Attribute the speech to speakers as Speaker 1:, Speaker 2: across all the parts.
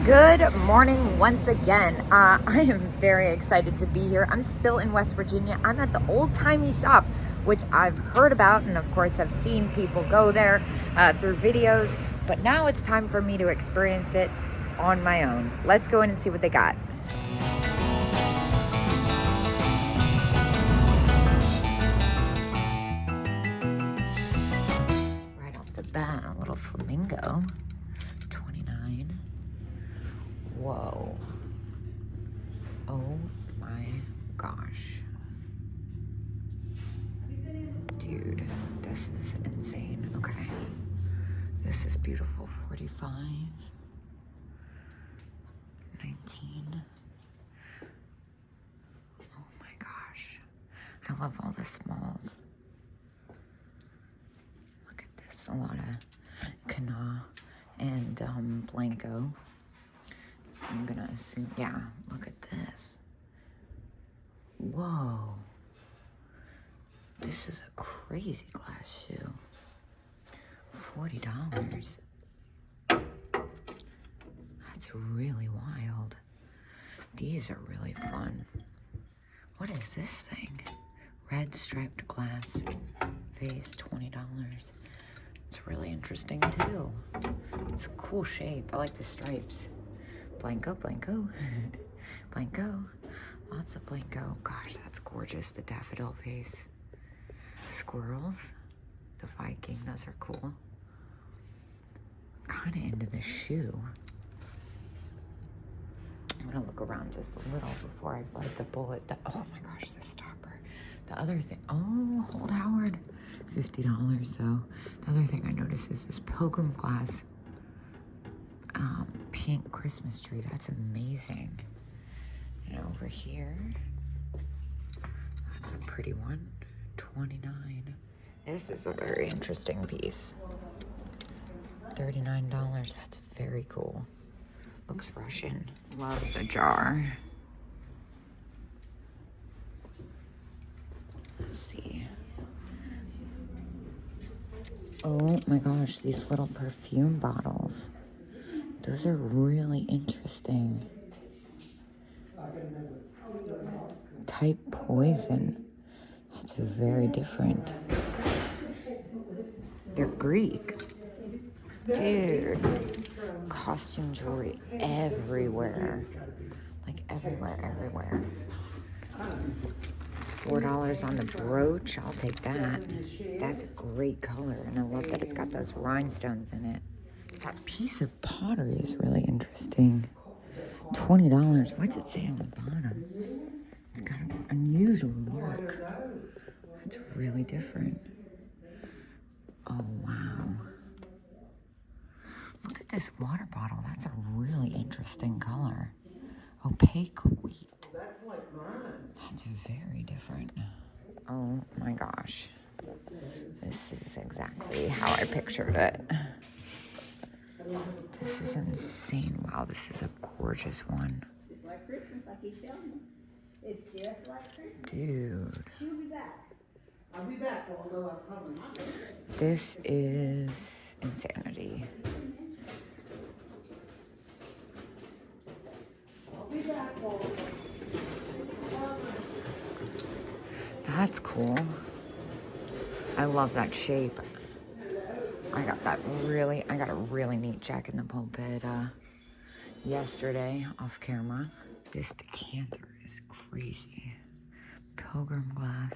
Speaker 1: Good morning once again. I am very excited to be here. I'm still in West Virginia. I'm at the Old Timey Shop, which I've heard about, and of course I've seen people go there through videos, but now it's time for me to experience it on my own. Let's go in and see what they got. Right off the bat, a little flamingo, 29. Whoa. Oh my gosh. Dude, this is insane. Okay. This is beautiful. 45. 19. Oh my gosh. I love all the smalls. Look at this. A lot of Kana and BLENKO. I'm gonna assume, yeah, look at this. Whoa. This is a crazy glass shoe. $40. That's really wild. These are really fun. What is this thing? Red striped glass vase, $20. It's really interesting too. It's a cool shape. I like the stripes. BLENKO, BLENKO, BLENKO. Lots of BLENKO. Gosh, that's gorgeous. The daffodil vase. Squirrels. The Viking. Those are cool. I'm kind of into this shoe. I'm gonna look around just a little before I bite the bullet. Oh my gosh, the stopper. The other thing, oh, hold Howard. $50 though. The other thing I noticed is this pilgrim glass pink Christmas tree. That's amazing. And over here, that's a pretty one. 29. This is a very interesting piece. $39. That's very cool. Looks Russian. Love the jar. Let's see. Oh my gosh, these little perfume bottles. Those are really interesting. Type poison. That's very different. They're Greek. Dude. Costume jewelry everywhere. Like everywhere. $4 on the brooch. I'll take that. That's a great color. And I love that it's got those rhinestones in it. That piece of pottery is really interesting. $20. What's it say on the bottom? It's got an unusual mark. That's really different. Oh, wow. Look at this water bottle. That's a really interesting color. Opaque wheat. That's very different. Oh my gosh. This is exactly how I pictured it. This is insane. Wow, this is a gorgeous one.
Speaker 2: It's like Christmas, like he's telling me. It's just like Christmas.
Speaker 1: Dude.
Speaker 2: She'll be back. I'll be back, although I'll probably not.
Speaker 1: This is insanity.
Speaker 2: I'll be back,
Speaker 1: That's cool. I love that shape. I got a really neat Jack in the Pulpit yesterday off camera. This decanter is crazy. Pilgrim glass.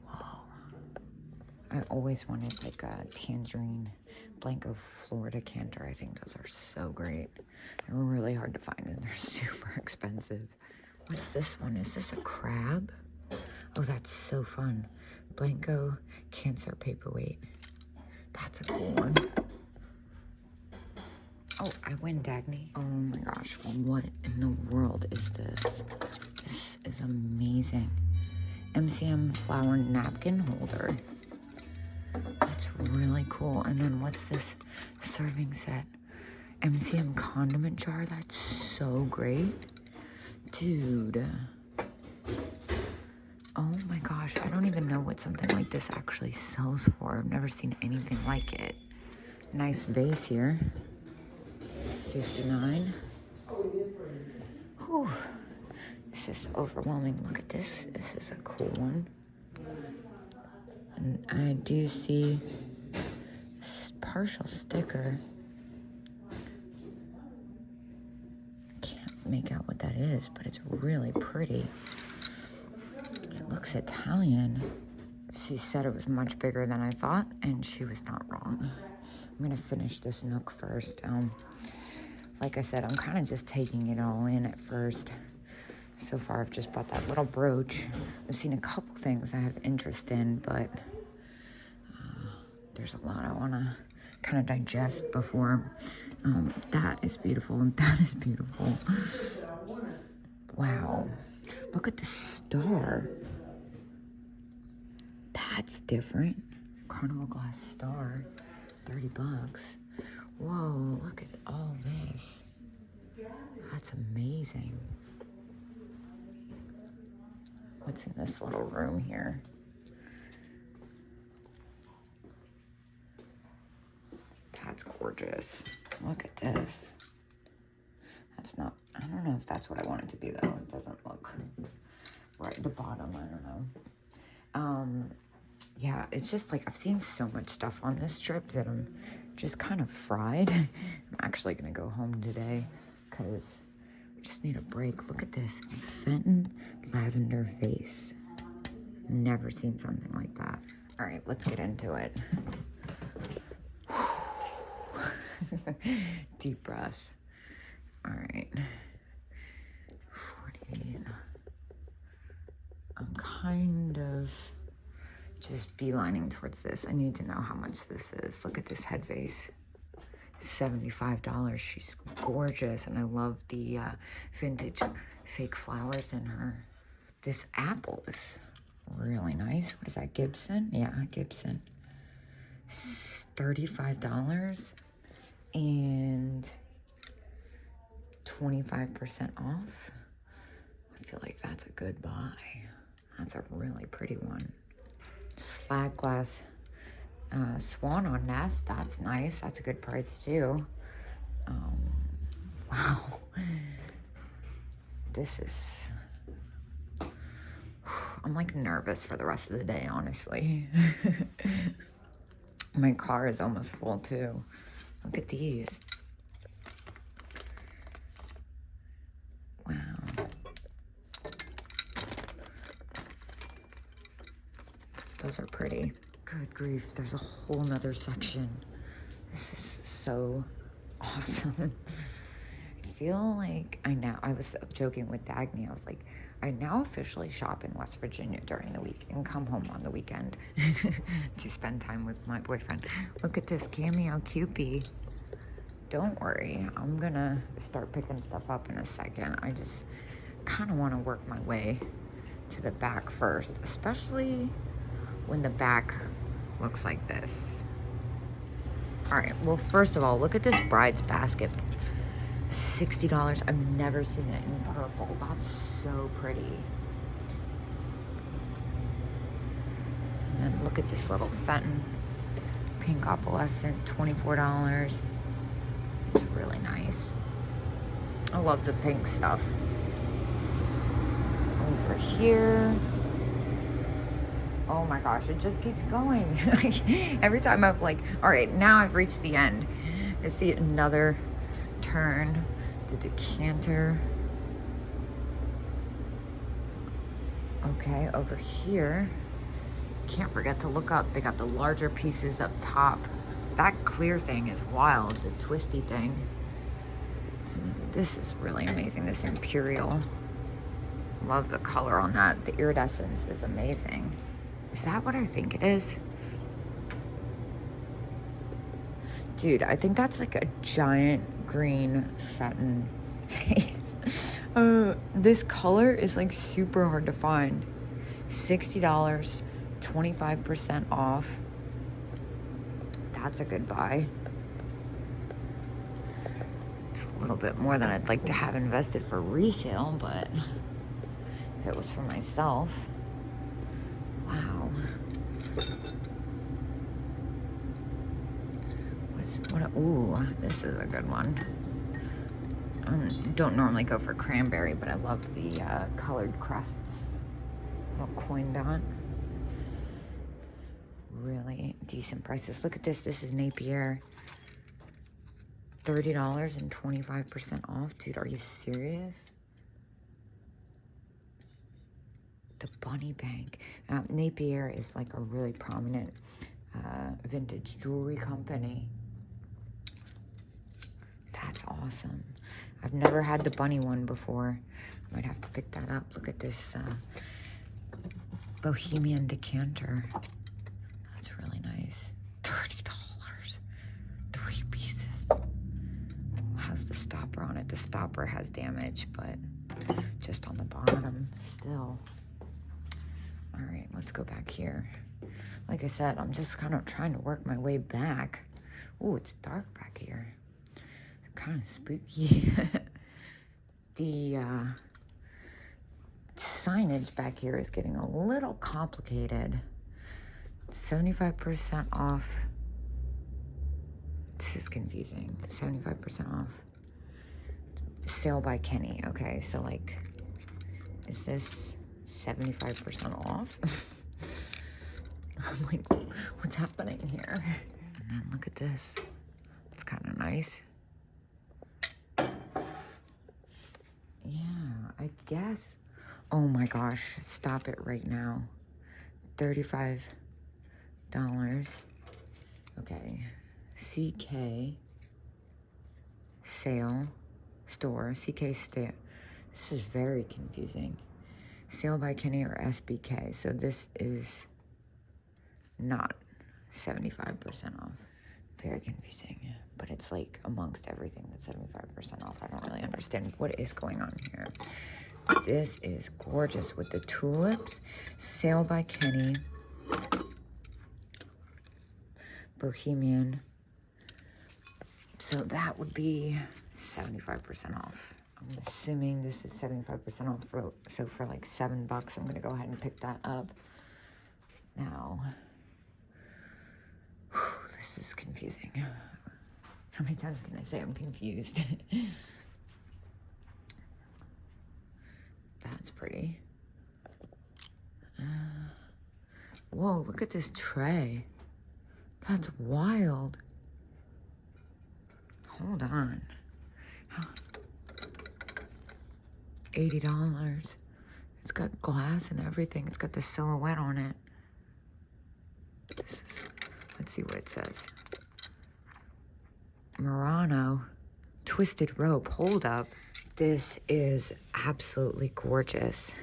Speaker 1: Whoa. I always wanted like a tangerine BLENKO Florida decanter. I think those are so great. They're really hard to find and they're super expensive. What's this one? Is this a crab? Oh, that's so fun. BLENKO Cancer Paperweight. That's a cool one. Oh, I win, Dagny. Oh my gosh, what in the world is this? This is amazing. MCM flower napkin holder. That's really cool. And then what's this serving set? MCM condiment jar. That's so great. Dude. Oh my gosh, I don't even know what something like this actually sells for. I've never seen anything like it. Nice vase here. $59. Whew. This is overwhelming. Look at this. This is a cool one. And I do see partial sticker. Can't make out what that is, but it's really pretty. It looks Italian. She said it was much bigger than I thought, and she was not wrong. I'm gonna finish this nook first. Like I said, I'm kind of just taking it all in at first. So far, I've just bought that little brooch. I've seen a couple things I have interest in, but there's a lot I want to kind of digest before. That is beautiful, and that is beautiful. Wow. Look at the star. That's different. Carnival glass star. $30. Whoa, look at all this. That's amazing. What's in this little room here? That's gorgeous. Look at this. That's not, I don't know if that's what I want it to be though. It doesn't look right at the bottom, I don't know. Yeah, it's just like I've seen so much stuff on this trip that I'm just kind of fried. I'm actually gonna go home today because we just need a break. Look at this Fenton lavender vase. Never seen something like that. All right, let's get into it. Deep breath. All right. 48. I'm kind of just beelining towards this. I need to know how much this is. Look at this head vase. $75. She's gorgeous, and I love the vintage fake flowers in her. This apple is really nice. What is that, Gibson? Yeah, Gibson. $35 and 25% off. I feel like that's a good buy. That's a really pretty one. Slag glass swan on nest. That's nice. That's a good price too. Wow. This is... I'm like nervous for the rest of the day, honestly. My car is almost full too. Look at these. Wow. Those are pretty. Good grief, there's a whole nother section. This is so awesome. I feel like I was joking with Dagny. I was like, I now officially shop in West Virginia during the week and come home on the weekend to spend time with my boyfriend. Look at this Cameo Cupie. Don't worry, I'm gonna start picking stuff up in a second. I just kind of want to work my way to the back first, especially when the back looks like this. All right, well, first of all, look at this bride's basket. $60. I've never seen it in purple. That's so pretty. And then look at this little Fenton pink opalescent, $24. It's really nice. I love the pink stuff. Over here. Oh my gosh, it just keeps going. Every time I'm like, all right, now I've reached the end. I see another turn, the decanter. Okay, over here, can't forget to look up. They got the larger pieces up top. That clear thing is wild, the twisty thing. This is really amazing, this Imperial. Love the color on that. The iridescence is amazing. Is that what I think it is? Dude, I think that's like a giant green satin vase. This color is like super hard to find. $60, 25% off. That's a good buy. It's a little bit more than I'd like to have invested for resale, but if it was for myself. Wow. Ooh, this is a good one. Don't normally go for cranberry, but I love the colored crusts. Little coin dot. Really decent prices. Look at this. This is Napier. $30 and 25% off. Dude, are you serious? The Bunny Bank. Napier is like a really prominent vintage jewelry company. That's awesome. I've never had the bunny one before. I might have to pick that up. Look at this Bohemian decanter. That's really nice. $30. 3 pieces. How's the stopper on it? The stopper has damage, but just on the bottom still. All right, let's go back here. Like I said, I'm just kind of trying to work my way back. Ooh, it's dark back here. Kind of spooky. The signage back here is getting a little complicated. 75% off. This is confusing. 75% off. Sale by Kenny. Okay, so like, is this 75% off? I'm like, what's happening here? And then look at this. It's kind of nice. Yeah, I guess. Oh my gosh, stop it right now. $35. Okay. CK sale store. CK sale. This is very confusing. Sale by Kenny or SBK. So this is not 75% off. Very confusing, but it's like amongst everything that's 75% off. I don't really understand what is going on here. This is gorgeous with the tulips. Sale by Kenny. Bohemian. So that would be 75% off. I'm assuming this is 75% off. So for like $7, I'm going to go ahead and pick that up. Now, this is confusing. How many times can I say I'm confused? That's pretty. Whoa, look at this tray. That's wild. Hold on. $80. It's got glass and everything. It's got the silhouette on it. This is, let's see what it says. Murano, twisted rope, hold up. This is absolutely gorgeous.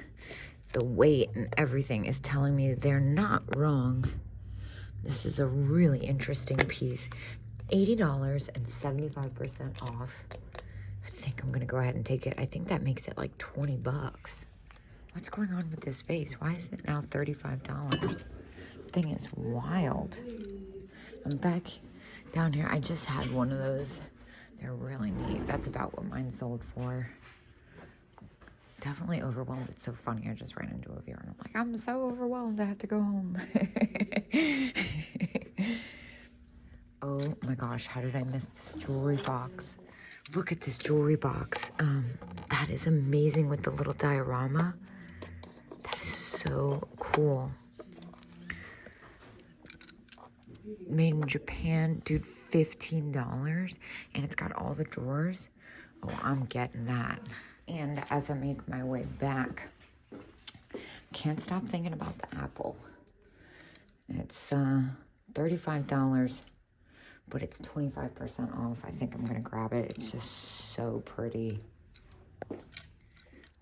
Speaker 1: The weight and everything is telling me they're not wrong. This is a really interesting piece. $80 and 75% off. I think I'm gonna go ahead and take it. I think that makes it like $20. What's going on with this vase? Why is it now $35? Thing is wild. I'm back down here. I just had one of those. They're really neat. That's about what mine sold for. Definitely overwhelmed. It's so funny. I just ran into a viewer and I'm like, I'm so overwhelmed. I have to go home. Oh my gosh. How did I miss this jewelry box? Look at this jewelry box. That is amazing with the little diorama. That is so cool. Made in Japan, dude, $15, and it's got all the drawers. Oh, I'm getting that. And as I make my way back, can't stop thinking about the apple. It's $35, but it's 25% off. I think I'm gonna grab it. It's just so pretty.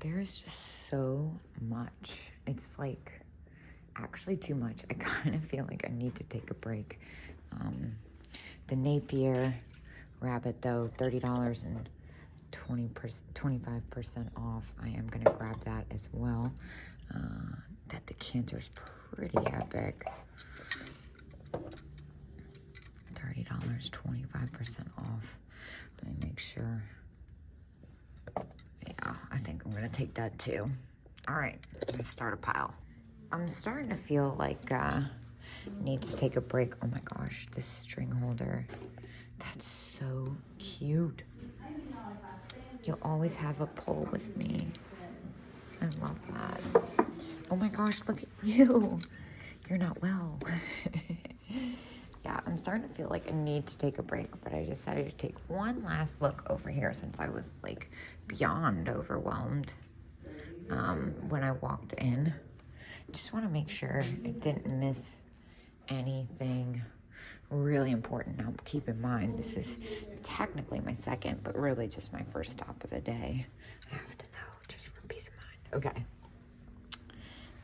Speaker 1: There's just so much. It's like actually too much. I kind of feel like I need to take a break. The Napier rabbit though, $30 and 25% off. I am gonna grab that as well. That decanter's pretty epic. $30, 25% off. Let me make sure. Yeah, I think I'm gonna take that too. All right, I'm gonna start a pile. I'm starting to feel like need to take a break. Oh my gosh, this string holder. That's so cute. You'll always have a pull with me. I love that. Oh my gosh, look at you. You're not well. Yeah, I'm starting to feel like I need to take a break, but I decided to take one last look over here since I was like beyond overwhelmed when I walked in. Just want to make sure I didn't miss anything really important. Now, keep in mind, this is technically my second, but really just my first stop of the day. I have to know, just for peace of mind. Okay.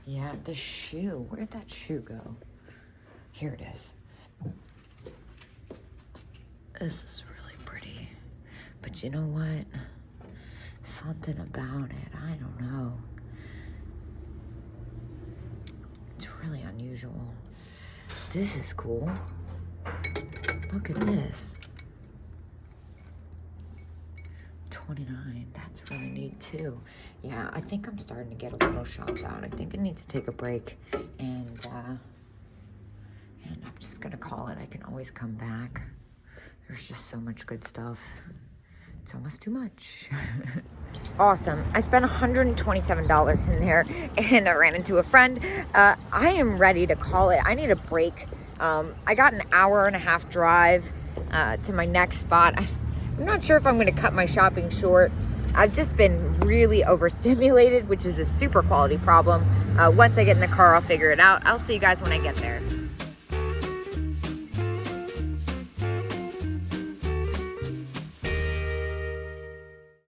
Speaker 1: Yeah, the shoe. Where'd that shoe go? Here it is. This is really pretty. But you know what? Something about it. I don't know. It's really unusual. This is cool. Look at this. $29. That's really neat too. Yeah, I think I'm starting to get a little shopped out. I think I need to take a break, and I'm just gonna call it. I can always come back. There's just so much good stuff. It's almost too much. Awesome. I spent $127 in there, and I ran into a friend. I am ready to call it. I need a break. I got an hour and a half drive to my next spot. I'm not sure if I'm going to cut my shopping short. I've just been really overstimulated, which is a super quality problem. Once I get in the car, I'll figure it out. I'll see you guys when I get there.